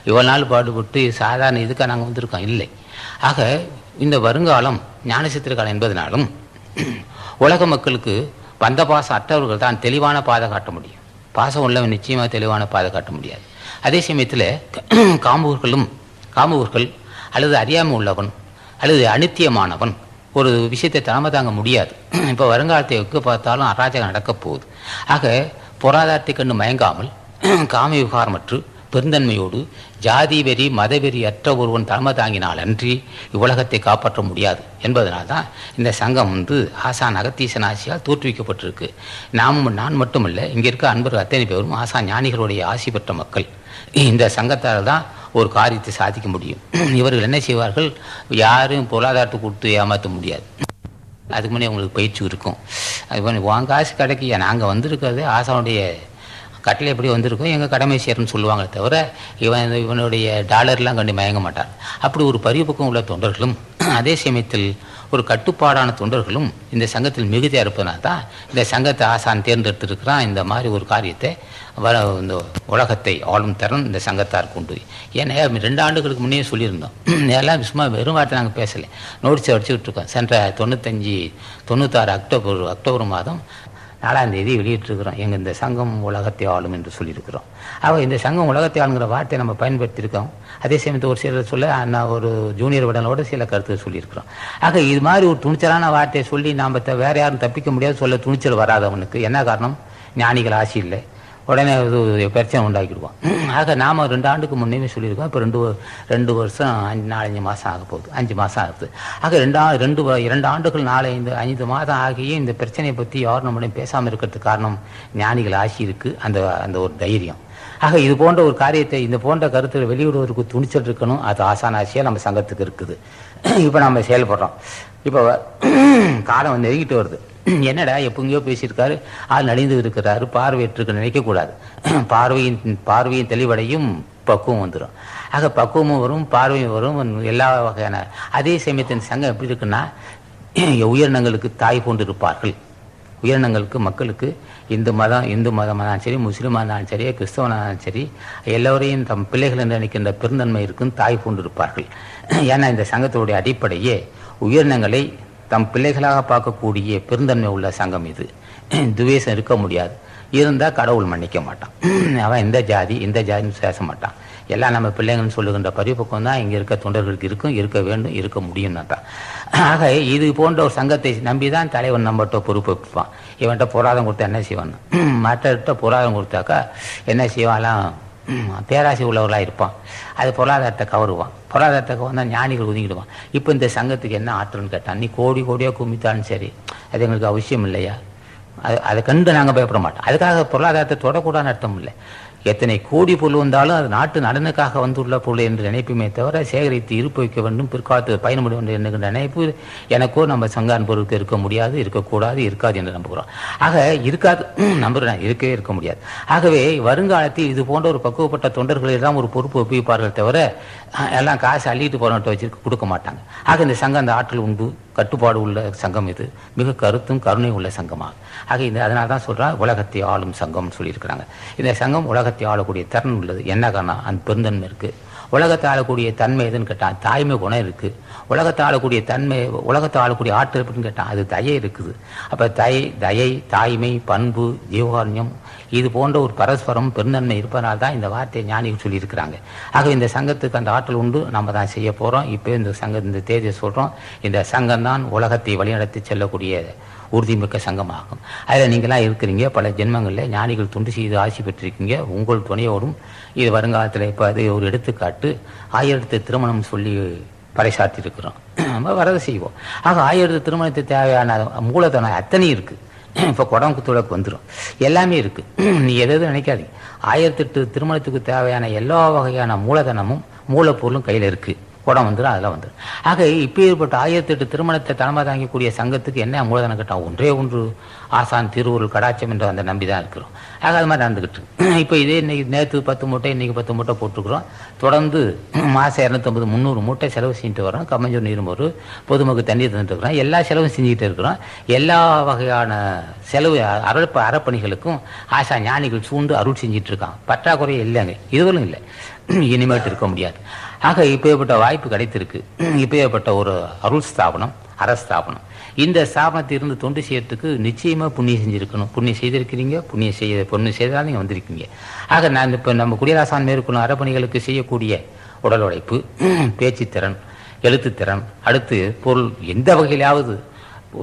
இவ்வளோ நாள் பாடுபட்டு சாதாரண இதுக்காக நாங்கள் வந்திருக்கோம்? இல்லை. ஆக இந்த வருங்காலம் ஞானசித்திர காலம் என்பதனாலும் உலக மக்களுக்கு வந்த பாசம் அற்றவர்கள் தான் தெளிவான பாதை காட்ட முடியும். பாசம் உள்ளவன் நிச்சயமாக தெளிவான பாதை காட்ட முடியாது. அதே சமயத்தில் காமுகர்கள் அல்லது அறியாமல் உள்ளவன் அல்லது அனித்தியமானவன் ஒரு விஷயத்தை தலைமை தாங்க முடியாது. இப்போ வருங்காலத்தை எங்கே பார்த்தாலும் அராஜகம் நடக்கப் போகுது. ஆக பொருளாதாரத்தை கண்டு மயங்காமல் காம விகாரமற்று பெருந்தன்மையோடு ஜாதி வெறி மதவெறி அற்ற ஒருவன் தலைமை தாங்கினால் அன்றி இவ்வுலகத்தை காப்பாற்ற முடியாது என்பதனால்தான் இந்த சங்கம் ஆசான் அகத்தீசன் ஆசியால் தோற்றுவிக்கப்பட்டிருக்கு. நான் மட்டுமல்ல, இங்கே இருக்க அன்பர்கள் அத்தனை பேரும் ஆசான் ஞானிகளுடைய ஆசி பெற்ற மக்கள். இந்த சங்கத்தால் தான் ஒரு காரியத்தை சாதிக்க முடியும். இவர்கள் என்ன செய்வார்கள்? யாரும் பொருளாதாரத்தை கொடுத்து ஏமாற்ற முடியாது. அதுக்கு முன்னே உங்களுக்கு பயிற்சி இருக்கும். அது உன் காசு கிடைக்கியா, நாங்கள் வந்திருக்கிறது ஆசானுடைய கட்டளை எப்படி வந்திருக்கோம், எங்கள் கடமை சேரன்னு சொல்லுவாங்களே தவிர இவனுடைய டாலர்லாம் கண்டு மயங்க மாட்டார். அப்படி ஒரு பரிபக்கம் உள்ள தொண்டர்களும் அதே சமயத்தில் ஒரு கட்டுப்பாடான தொண்டர்களும் இந்த சங்கத்தில் மிகுதியாக இருப்பதனால தான் இந்த சங்கத்தை ஆசான் தேர்ந்தெடுத்திருக்கிறான். இந்த மாதிரி ஒரு காரியத்தை இந்த உலகத்தை ஆளும் திறன் இந்த சங்கத்தாருக்கு உண்டு. ஏன்னா 2 ஆண்டுகளுக்கு முன்னே சொல்லியிருந்தோம். இதெல்லாம் சும்மா வெறும் வார்த்தை நாங்கள் பேசலை, நோட்டீஸை அடிச்சுக்கிட்டு இருக்கோம். சென்ற 96 அக்டோபர் மாதம் 4ஆம் தேதி வெளியிட்டிருக்கிறோம். எங்கள் இந்த சங்கம் உலகத்தை ஆளும் என்று சொல்லியிருக்கிறோம். அவள் இந்த சங்கம் உலகத்தை ஆளுங்கிற வார்த்தையை நம்ம பயன்படுத்தியிருக்கோம். அதே சமயத்தில் ஒரு சிலர் சொல்ல நான் ஒரு ஜூனியர் விடனோட சில கருத்து சொல்லியிருக்கிறோம். ஆக இது மாதிரி ஒரு துணிச்சலான வார்த்தையை சொல்லி நாம் வேற யாரும் தப்பிக்க முடியாது. சொல்ல துணிச்சல் வராதவனுக்கு என்ன காரணம்? ஞானிகள் ஆசி இல்லை, உடனே பிரச்சனை உண்டாக்கிடுவோம். ஆக நாம் 2 ஆண்டுக்கு முன்னே சொல்லியிருக்கோம். இப்போ 2 வருஷம் 4-5 மாதம் ஆக போகுது, 5 மாதம் ஆகுது. ஆக 2 ஆண்டுகள் 4-5 மாதம் ஆகியே இந்த பிரச்சனையை பற்றி யாரும் நம்மளையும் பேசாமல் இருக்கிறதுக்கு காரணம் ஞானிகள் ஆசி இருக்குது, அந்த ஒரு தைரியம். ஆக இது போன்ற ஒரு காரியத்தை, இந்த போன்ற கருத்தை வெளியிடுவதற்கு துணிச்சல் இருக்கணும். அது ஆசானாசியாக நம்ம சங்கத்துக்கு இருக்குது. இப்போ நம்ம செயல்படுறோம். இப்போ காலம் நெருங்கிட்டு வருது. என்னடா எப்பங்கயோ பேசியிருக்காரு, ஆள் நலிந்து இருக்கிறாரு, பார்வையற்று நினைக்கக்கூடாது. பார்வையின் தெளிவடையும் பக்குவம் வந்துடும். ஆக பக்குவமும் வரும், பார்வையும் வரும், எல்லா வகையான. அதே சமயத்தின் சங்கம் எப்படி இருக்குன்னா, உயிரினங்களுக்கு தாய் போன்று இருப்பார்கள். உயிரினங்களுக்கு மக்களுக்கு இந்து மதமாக இருந்தாலும் சரி, முஸ்லீமாக இருந்தாலும் சரி, கிறிஸ்தவனாக இருந்தாலும் சரி, எல்லோரையும் தம் பிள்ளைகள் என்று நினைக்கின்ற பெருந்தன்மை இருக்கும், தாய் போன்று இருப்பார்கள். ஏன்னா இந்த சங்கத்தினுடைய அடிப்படையே உயிரினங்களை தம் பிள்ளைகளாக பார்க்கக்கூடிய பெருந்தன்மை உள்ள சங்கம் இது. துவேஷம் இருக்க முடியாது. இருந்தால் கடவுள் மன்னிக்க மாட்டான். அவன் இந்த ஜாதின்னு பேச மாட்டான். எல்லாம் நம்ம பிள்ளைங்கன்னு சொல்லுகின்ற பரிபக்கம் தான் இங்கே இருக்க தொண்டர்களுக்கு இருக்கும், இருக்க வேண்டும், இருக்க முடியும்னாட்டான். ஆக இது போன்ற ஒரு சங்கத்தை நம்பி தான் தலைவன் நம்மகிட்ட பொறுப்பு வைப்பான். இவன்கிட்ட பொருளாதாரம் கொடுத்தா என்ன செய்வான்? மற்றவர்கிட்ட பொருளாதாரம் கொடுத்தாக்கா என்ன செய்வான்லாம்? பேராசை உள்ளவர்களாக இருப்பான். அது பொருளாதாரத்தை கவருவான். பொருளாதாரத்தை வந்தால் ஞானிகள் ஒதுங்கிடுவான். இப்போ இந்த சங்கத்துக்கு என்ன ஆற்றல்னு கேட்டான். நீ கோடியாக குமித்தாலும் சரி, அது எங்களுக்கு அவசியம் இல்லையா? அதை கண்டு நாங்கள் பயப்பட மாட்டோம். அதுக்காக பொருளாதாரத்தை தொடக்கூடாதுன்னு அர்த்தம் இல்லை. எத்தனை கோடி பொருள் வந்தாலும் அது நாட்டு நலனுக்காக வந்துள்ள பொருள் என்று நினைப்புமே தவிர சேகரித்து இருப்பு வைக்க வேண்டும், பிற்காலத்துக்கு பயன்பட வேண்டும் என்கின்ற நினைப்பு எனக்கோ நம்ம சங்க அன்பருக்கு இருக்க முடியாது, இருக்கக்கூடாது, இருக்காது என்று நம்புகிறோம். ஆக இருக்காது நம்புகிறேன், இருக்கவே இருக்க முடியாது. ஆகவே வருங்காலத்தில் இது போன்ற ஒரு பக்குவப்பட்ட தொண்டர்களெல்லாம் ஒரு பொறுப்பு ஒப்புவிப்பார்கள் தவிர எல்லாம் காசு அள்ளிட்டு போறவன்ட்ட வச்சிருக்க கொடுக்க மாட்டாங்க. ஆக இந்த சங்கம் அந்த ஆற்றல் உண்டு, கட்டுப்பாடு உள்ள சங்கம், இது மிக கருத்தும் கருணை உள்ள சங்கமாகும். ஆக இந்த அதனால தான் சொல்கிறேன் உலகத்தை ஆளும் சங்கம்னு சொல்லியிருக்கிறாங்க. இந்த சங்கம் உலகத்தை ஆளக்கூடிய திறன் உள்ளது. என்ன காரணம்? அந்த பெருந்தன்மை இருக்குது. உலகத்தை ஆளக்கூடிய தன்மை எதுன்னு கேட்டால் தாய்மை குணம் இருக்குது. உலகத்தை ஆளக்கூடிய தன்மை, உலகத்தை ஆளக்கூடிய ஆற்றல் எப்படின்னு கேட்டால் அது தயை இருக்குது. அப்போ தயை, தாய்மை, பண்பு, ஜீவகாரண்யம் இது போன்ற ஒரு பரஸ்பரம் பெருந்தன்மை இருப்பதனால தான் இந்த வார்த்தையை ஞானிகள் சொல்லியிருக்கிறாங்க. ஆக இந்த சங்கத்துக்கு அந்த ஆற்றல் உண்டு, நம்ம தான் செய்ய போகிறோம். இப்போ இந்த தேதியை சொல்கிறோம். இந்த சங்கம் தான் உலகத்தை வழிநடத்தி செல்லக்கூடிய உறுதிமிக்க சங்கமாகும். அதில் நீங்களாம் இருக்கிறீங்க, பல ஜென்மங்களில் ஞானிகள் தொண்டு செய்து ஆசி பெற்றிருக்கீங்க. உங்கள் துணையோடும் இது வருங்காலத்தில் இப்போ அது ஒரு எடுத்துக்காட்டு 1000 திருமணம் சொல்லி பறைசாற்றிருக்கிறோம். நம்ம வரதை செய்வோம். ஆக 1000 திருமணத்துக்கு தேவையான மூலதனம் அத்தனை இருக்குது. இப்போ குடம் குத்துவிளக்கு வந்துடும், எல்லாமே இருக்குது. நீ எதாவது நினைக்காதீங்க. 1008 திருமணத்துக்கு தேவையான எல்லா வகையான மூலதனமும் மூலப்பொருளும் கையில் இருக்குது. குடம் வந்துடும், அதெல்லாம் வந்துடும். ஆக இப்போ ஏற்பட்ட 1008 திருமணத்தை தலைமை தாங்கக்கூடிய சங்கத்துக்கு என்ன மூலதனம் கேட்டால் ஒன்றே ஒன்று ஆசான் திருவுருள் கடாட்சம் என்ற அந்த நம்பி தான் இருக்கிறோம். ஆக அது மாதிரி நடந்துக்கிட்டு இப்போ இதே இன்னைக்கு நேற்று 10 மூட்டை, இன்றைக்கி 10 மூட்டை போட்டுருக்குறோம். தொடர்ந்து மாதம் 250 300 மூட்டை செலவு செஞ்சுட்டு வரோம். கம்மஞ்சூர் நீர்மோர், பொதுமக்கள் தண்ணீர் தந்துட்டு இருக்கிறோம். எல்லா செலவும் செஞ்சுக்கிட்டு இருக்கிறோம். எல்லா வகையான செலவு அறப்பணிகளுக்கும் ஆசா ஞானிகள் சூண்டு அருள் செஞ்சுட்டு இருக்கான். பற்றாக்குறையே இல்லைங்க, இதுவரையும் இல்லை, இனிமேட்டு இருக்க முடியாது. ஆக இப்பேற்பட்ட வாய்ப்பு கிடைத்திருக்கு. இப்பேற்பட்ட ஒரு அருள் ஸ்தாபனம், அரஸ்தாபனம். இந்த ஸ்தாபனத்திலிருந்து தொண்டு செய்யறதுக்கு நிச்சயமாக புண்ணியம் செஞ்சுருக்கணும். புண்ணியம் செய்திருக்கிறீங்க, புண்ணியம் செய்தால் நீங்கள் வந்திருக்கீங்க. ஆக நான் இப்போ நம்ம குடியரசான் மேற்கொள்ளும் அறப்பணிகளுக்கு செய்யக்கூடிய உடல் உழைப்பு, பேச்சுத்திறன், எழுத்துத்திறன், அடுத்து பொருள் எந்த வகையிலாவது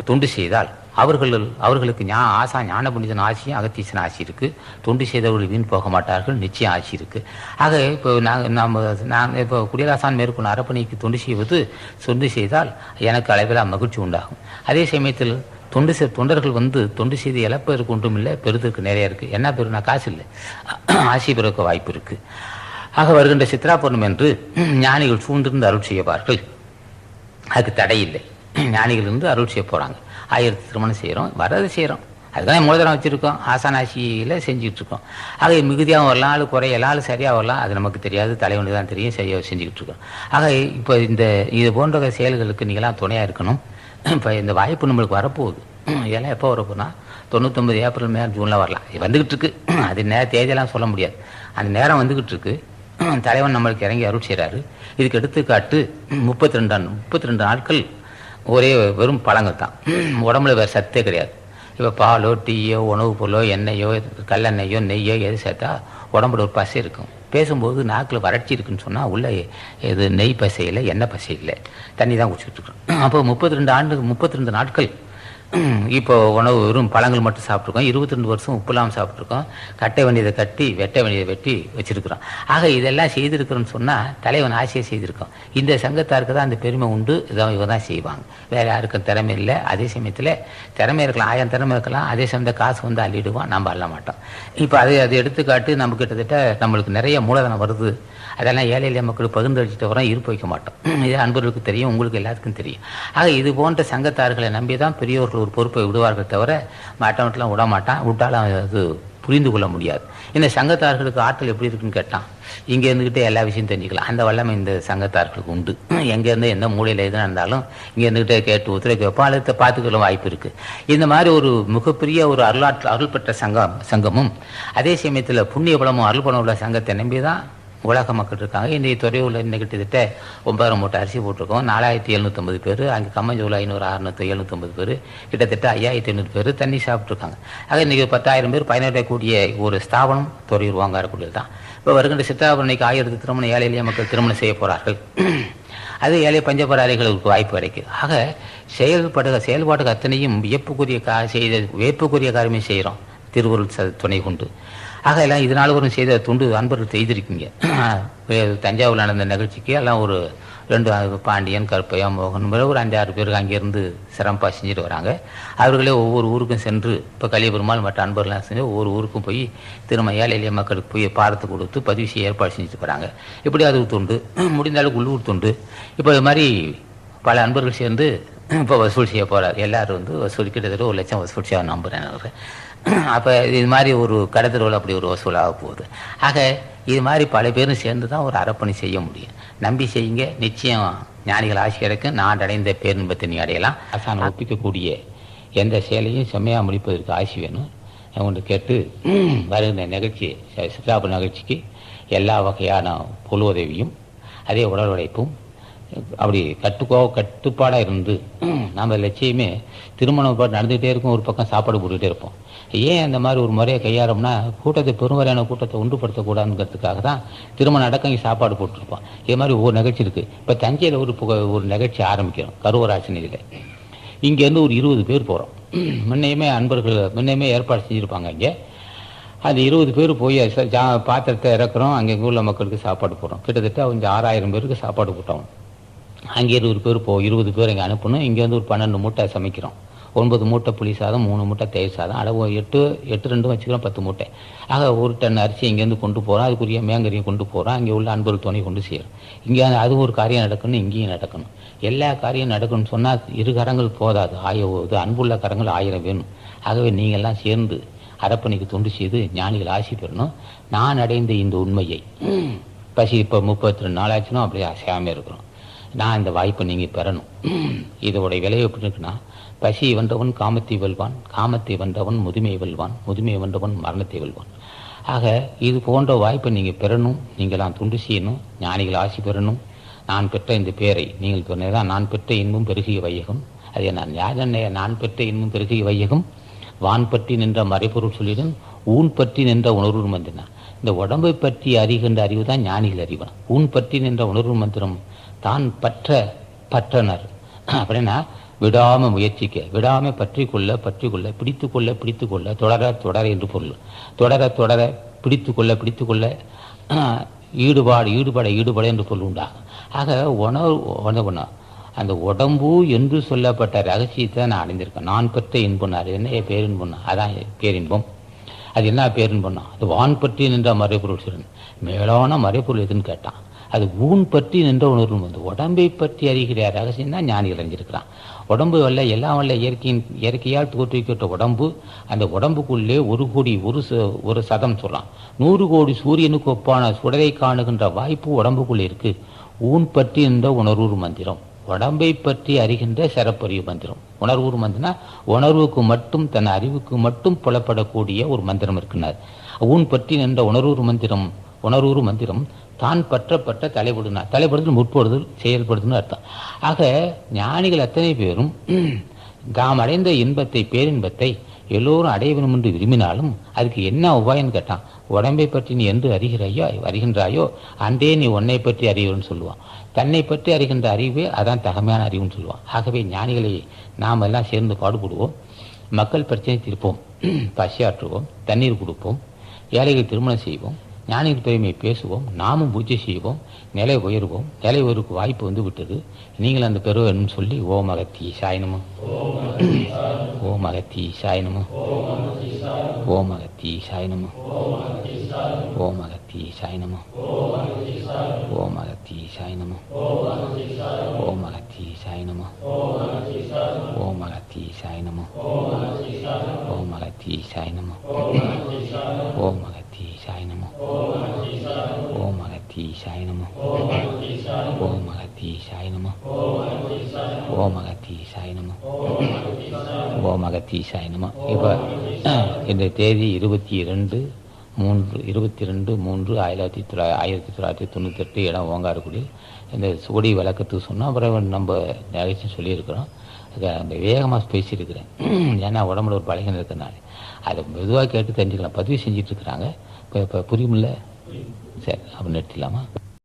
தொண்டு செய்தால் அவர்களுக்கு ஆசா ஞான புனிதன் ஆசியும் அகத்தீசன் ஆசி இருக்குது. தொண்டு செய்தவர்கள் வீண் போக மாட்டார்கள், நிச்சயம் ஆசி இருக்குது. ஆக இப்போ நாங்கள் இப்போ குடியரசான் மேற்கொண்ட அறப்பணிக்கு தொண்டு செய்தால் எனக்கு அளவில் மகிழ்ச்சி உண்டாகும். அதே சமயத்தில் தொண்டர்கள் தொண்டு செய்து இழப்பதற்கு ஒன்றும் இல்லை, பெறுவதற்கு நிறைய இருக்குது. என்ன பெருனா காசு இல்லை, ஆசி பெறுவதற்கு வாய்ப்பு இருக்குது. ஆக வருகின்ற சித்ரா பௌர்ணமி என்று ஞானிகள் சூழ்ந்திருந்து அருள் செய்வார்கள். அதுக்கு தடை இல்லை. ஞானிகள் இருந்து அருள் செய்ய போகிறாங்க. 1000 திருமணம் செய்கிறோம், வரது செய்கிறோம். அதுதான் மூலதனம் வச்சுருக்கோம், ஆசானாசியில் செஞ்சுக்கிட்டு இருக்கோம். ஆக மிகுதியாகவும் வரலாம், ஆள் குறையலாம், ஆள் சரியாக வரலாம், அது நமக்கு தெரியாது, தலைவனுக்கு தான் தெரியும். சரியாக செஞ்சுக்கிட்டு இருக்கோம். ஆக இப்போ இது போன்ற செயல்களுக்கு நீங்களாம் துணையாக இருக்கணும். இப்போ இந்த வாய்ப்பு நம்மளுக்கு வரப்போகுது. இதெல்லாம் எப்போ வரப்போனா 99 ஏப்ரல் மே ஜூனில் வரலாம். இது வந்துக்கிட்டு இருக்கு. அது தேதியெல்லாம் சொல்ல முடியாது. அந்த நேரம் வந்துக்கிட்டு இருக்கு. தலைவன் நம்மளுக்கு இறங்கி அருள் செய்கிறாரு. இதுக்கு எடுத்துக்காட்டு 32 நாட்கள் ஒரே வெறும் பழங்கள் தான். உடம்புல வேறு சத்தே கிடையாது. இப்போ பாலோ, டீயோ, உணவுப் பொருளோ, எண்ணெயோ, கல்லெண்ணெய்யோ, நெய்யோ எது சேர்த்தா உடம்புல ஒரு பசை இருக்கும். பேசும்போது நாக்கில் வறட்சி இருக்குன்னு சொன்னால் உள்ள இது நெய் பசை இல்லை, எண்ணெய் பசை இல்லை, தண்ணி தான் குடிச்சிட்டு இருக்கோம். அப்போ 32 நாட்கள் இப்போ உணவு வெறும் பழங்கள் மட்டும் சாப்பிட்ருக்கோம். 22 வருஷம் உப்பு இல்லாமல் சாப்பிட்ருக்கோம். கட்டை வேண்டியதை கட்டி, வெட்ட வேண்டியதை வெட்டி வச்சுருக்கிறோம். ஆக இதெல்லாம் செய்திருக்கிறோன்னு சொன்னால் தலைவன் ஆசையை செய்திருக்கோம். இந்த சங்கத்தாருக்கு தான் அந்த பெருமை உண்டு. இவங்க தான் செய்வாங்க, வேறு யாருக்கும் திறமை இல்லை. அதே சமயத்தில் திறமை இருக்கலாம், 1000 திறமை இருக்கலாம். அதே சமயத்தில் காசு அள்ளிடுவோம், நம்ம அள்ள மாட்டோம். இப்போ அது எடுத்துக்காட்டு நம்ம கிட்டத்தட்ட நம்மளுக்கு நிறைய மூலதனம் வருது. அதெல்லாம் ஏழை எளிய மக்களுக்கு பகிர்ந்து அடிச்சுட்டு வரோம், இருப்பு வைக்க மாட்டோம். இது அன்பர்களுக்கு தெரியும், உங்களுக்கு எல்லாத்துக்கும் தெரியும். ஆக இது போன்ற சங்கத்தார்களை நம்பி தான் பெரியோர்கள் ஒரு பொறுப்பை விடுவார்கள் தவிர மற்றவற்றெல்லாம் விட மாட்டான். விட்டாலும் அது புரிந்து கொள்ள முடியாது. இந்த சங்கத்தார்களுக்கு ஆற்றல் எப்படி இருக்குன்னு கேட்டான், இங்கே இருந்துக்கிட்டே எல்லா விஷயம் தெரிஞ்சுக்கலாம். அந்த வல்லமை இந்த சங்கத்தார்களுக்கு உண்டு. எங்கேருந்து எந்த மூலையில் எது நடந்தாலும் இங்கே இருந்துக்கிட்டே கேட்டு ஒத்துழைக்க வைப்போம், அல்லது பார்த்துக்கொள்ள வாய்ப்பு இருக்குது. இந்த மாதிரி ஒரு மிகப்பெரிய ஒரு அருள் பெற்ற சங்கமும் அதே சமயத்தில் புண்ணிய பலமும் அருள் பலம் உள்ள சங்கத்தை நம்பி தான் உலக மக்கள் இருக்காங்க. இன்றைய துறையூரில் இன்னைக்கு கிட்டத்தட்ட 9,000 மூட்டை அரிசி போட்டிருக்கோம். 4750 பேர். அங்கே கம்மஞ்சூரில் 500, 600, 750 பேர், கிட்டத்தட்ட 5500 பேர் தண்ணி சாப்பிட்ருக்காங்க. ஆக இன்றைக்கி 10,000 பேர் பயனடையக்கூடிய ஒரு ஸ்தாபனம் துறையூர் வாங்காரக்கூடியது தான். இப்போ வருகின்ற சித்தாபரணிக்கு 1000 திருமணம் ஏழை எளிய மக்கள் திருமணம் செய்ய போகிறார்கள். அது ஏழை பஞ்சபராளிகளுக்கு வாய்ப்பு கிடைக்குது. ஆக செயல்பாட்டுக்கு அத்தனையும் வியப்புக்குரிய காரியமே செய்கிறோம் திருவருள் துணை கொண்டு. ஆக எல்லாம் இதனால ஒரு செய்த துண்டு அன்பர்கள் செய்திருக்கீங்க. தஞ்சாவூரில் நடந்த நிகழ்ச்சிக்கு எல்லாம் ஒரு 2 பாண்டியன், கருப்பையா, மோகன் ஒரு 5-6 பேருக்கு அங்கேருந்து சிறப்பாக செஞ்சுட்டு வராங்க. அவர்களே ஒவ்வொரு ஊருக்கும் சென்று இப்போ கலியபெருமாள் மற்ற அன்பர்கள்லாம் செஞ்சு ஒவ்வொரு ஊருக்கும் போய் திரும்ப ஏழை எளிய மக்களுக்கு போய் பாரத்து கொடுத்து பதிவு செய்ய ஏற்பாடு செஞ்சுட்டு போகிறாங்க. இப்படி அது துண்டு முடிந்தாலும் உள்ளூர் துண்டு. இப்போ இது மாதிரி பல அன்பர்கள் சேர்ந்து இப்போ வசூல் செய்ய போகிறார். எல்லோரும் வசூல் கிட்டத்தட்ட 1 லட்சம் வசூல் செய்ய நம்புகிறேன். அப்போ இது மாதிரி ஒரு கடத்தல் அப்படி ஒரு வசூலாக போகுது. ஆக இது மாதிரி பல பேரும் சேர்ந்து தான் ஒரு அறப்பணி செய்ய முடியும். நம்பி செய்யுங்க, நிச்சயம் ஞானிகள் ஆட்சி கிடைக்கும். நான் அடைந்த பேரின்பத்தை நீ அடையலாம். அசான் ஒப்பிக்கக்கூடிய எந்த செயலையும் செம்மையாக முடிப்பதற்கு ஆட்சி வேணும். ஒன்று கேட்டு வருகின்ற நிகழ்ச்சி சித்ராபு நிகழ்ச்சிக்கு எல்லா வகையான பொருள் உதவியும் அதே உடல் உழைப்பும் அப்படி கட்டுப்பாடாக இருந்து நம்ம லட்சியமே திருமணம் நடந்துகிட்டே இருக்கும், ஒரு பக்கம் சாப்பாடு போட்டுக்கிட்டே இருப்போம். ஏன் அந்த மாதிரி ஒரு முறையை கையாளோம்னா கூட்டத்தை பெருமறையான கூட்டத்தை ஒன்றுபடுத்தக்கூடாதுங்கிறதுக்காக தான் திருமணம் அடக்கம் இங்கே சாப்பாடு போட்டுருப்போம். இது மாதிரி ஒவ்வொரு நிகழ்ச்சி இருக்குது. இப்போ தஞ்சையில் ஒரு நிகழ்ச்சி ஆரம்பிக்கிறோம் கருவராட்சி நிலையில். இங்கேருந்து ஒரு 20 பேர் போகிறோம். முன்னையுமே அன்பர்கள் முன்னையுமே ஏற்பாடு செஞ்சுருப்பாங்க. இங்கே அந்த 20 பேர் போய் பாத்திரத்தை இறக்குறோம். அங்கே உள்ள மக்களுக்கு சாப்பாடு போடுறோம். கிட்டத்தட்ட கொஞ்சம் 6000 பேருக்கு சாப்பாடு போட்டோம். அங்கே 20 பேர் 20 பேர் இங்கே அனுப்பணும். இங்கே ஒரு 12 மூட்டை சமைக்கிறோம். 9 மூட்டை புளி சாதம், 3 மூட்டை தயிர் சாதம், அளவு 8 2 வச்சுக்கிறோம், 10 மூட்டை. ஆக 1 டன் அரிசி இங்கேருந்து கொண்டு போகிறோம். அதுக்குரிய மேங்கரியை கொண்டு போகிறோம். அங்கே உள்ள அன்பர்கள் துணை கொண்டு செய்கிறோம். இங்கே அது ஒரு காரியம் நடக்கணும், இங்கேயும் நடக்கணும். எல்லா காரியம் நடக்கணும்னு சொன்னால் 2 கரங்கள் போதாது, அன்புள்ள கரங்கள் 1000 வேணும். ஆகவே நீங்கள்லாம் சேர்ந்து அறப்பணிக்கு தொண்டு செய்து ஞானிகள் ஆசி பெறணும். நான் அடைந்த இந்த உண்மையை பசி இப்போ 32 நாளாச்சுன்னா அப்படியே அசையாமல் இருக்கிறோம். நான் இந்த வாய்ப்பை நீங்கள் பெறணும். இதோடைய விலை எப்படி இருக்குன்னா, பசி வென்றவன் காமத்தை வெல்வான், காமத்தை வென்றவன் முதுமையை வெல்வான், முதுமையை வென்றவன் மரணத்தை வெல்வான். ஆக இது போன்ற வாய்ப்பை நீங்கள் பெறணும். நீங்களாம் துண்டு செய்யணும், ஞானிகள் ஆசி பெறணும். நான் பெற்ற இந்த பேரை நீங்கள் சொன்னதான் நான் பெற்ற இன்பம் பெருகிய வையகம். அது நான் பெற்ற இன்பம் பெருகிய வையகம் வான் பற்றி நின்ற மறைபொருள் சொல்லிடன் ஊன் பற்றி நின்ற உணர்வு மந்திரம். இந்த உடம்பை பற்றி அறிகின்ற அறிவு தான் ஞானிகள் அறிவான். ஊன் பற்றி நின்ற உணர்வு மந்திரம் தான் பற்றனர். அப்படின்னா விடாம முயற்சிக்க, விடாம பற்றி கொள்ள பிடித்து கொள்ள தொடர என்று பொருள். தொடர பிடித்து கொள்ள ஈடுபாடு என்று பொருள் உண்டாகும். ஆக உணவு அந்த உடம்பு என்று சொல்லப்பட்ட ரகசியத்தை நான் அடைந்திருக்கேன். நான் பெற்ற இன்பம், அது என்ன பேரின்பம், அதான் பேரின்பம். அது என்ன பேரின்பம்? அது வான் பற்றி நின்ற மறைபொருள் சொல்றேன். மேலான மறைபொருள் எதுன்னு கேட்டான். அது ஊன் பற்றி நின்ற உணர்வு வந்து உடம்பை பற்றி அறிகிற ரகசியம் தான் ஞானி அறிஞ்சிருக்கிறான். உடம்பு வல்ல எல்லாம் வல்ல இயற்கையால் தோற்றுவிக்கப்பட்ட உடம்பு. அந்த உடம்புக்குள்ளே 1 கோடி ஒரு சதம் சொல்லலாம் 100 கோடி சூரியனுக்கு ஒப்பான சுடரை காணுகின்ற வாய்ப்பு உடம்புக்குள்ளே இருக்கு. ஊன் பற்றி நின்ற உணர்வு மந்திரம், உடம்பை பற்றி அறிகின்ற சிறப்பறிவு மந்திரம். உணர்வு மந்திரம்னா உணர்வுக்கு மட்டும், தன் அறிவுக்கு மட்டும் புலப்படக்கூடிய ஒரு மந்திரம் இருக்குனார். ஊன் பற்றி நின்ற உணர்வு மந்திரம் தான் பற்றப்பட்ட தலைப்படுதல் முற்படுதல் செயல்படுதல்னு அர்த்தம். ஆக ஞானிகள் அத்தனை பேரும் தாம் அடைந்த இன்பத்தை, பேரின்பத்தை எல்லோரும் அடைய வேணும் என்று விரும்பினாலும் அதுக்கு என்ன உபாயம்னு கேட்டான். உடம்பை பற்றி நீ என்று அறிகின்றாயோ அன்றே நீ உன்னை பற்றி அறிவுன்னு சொல்லுவான். தன்னை பற்றி அறிகின்ற அறிவே அதான் தகமையான அறிவுன்னு சொல்லுவான். ஆகவே ஞானிகளை நாம் எல்லாம் சேர்ந்து பாடுபடுவோம். மக்கள் பிரச்சனை தீர்ப்போம், பசியாற்றுவோம், தண்ணீர் கொடுப்போம், ஏழைகள் திருமணம் செய்வோம், ஞானிகள் பெருமையை பேசுவோம், நாமும் பூஜை செய்வோம், நிலை உயர்வோம். நிலை உயருக்கு வாய்ப்பு விட்டது. நீங்கள் அந்த பெறுவேன்னு சொல்லி ஓம் அகத்தி சாயனமும் ஓம் அகத்தி சாயனமும் ஓம் அகத்தி சாயனமும் ஓம் அகத்தி சாயனமும் ஓம் அகத்தி சாயனமும் ஓம் அகத்தி சாயனமும் ஓம் அகத்தி சாயனமும் ஓம் அகத்தி சாயனமும் ஓம் அகத்தி சாயனமும் ஓம் அகத்தி சாயனமும் ஓம் அகத்தி சாயனமும் ஓம் அகத்தி சாயனமும் ஓம் அகத்தி சாயனமும். இப்போ இந்த தேதி 22/3/1998 இடம் ஓங்காரக்குடி. இந்த சுவடி விளக்கத்துக்கு சொன்னால் அப்புறம் நம்ம நிகழ்ச்சி சொல்லியிருக்கிறோம். அந்த வேகமாக பேசியிருக்கிறேன். ஏன்னா உடம்புல ஒரு பலகீனம் இருக்கிறனால அதை மெதுவாக கேட்டு தெரிஞ்சுக்கலாம். பதிவு செஞ்சிட்ருக்குறாங்க. இப்போ புரியுமில்ல? சரி, அப்போ நிறுத்திடலாமா?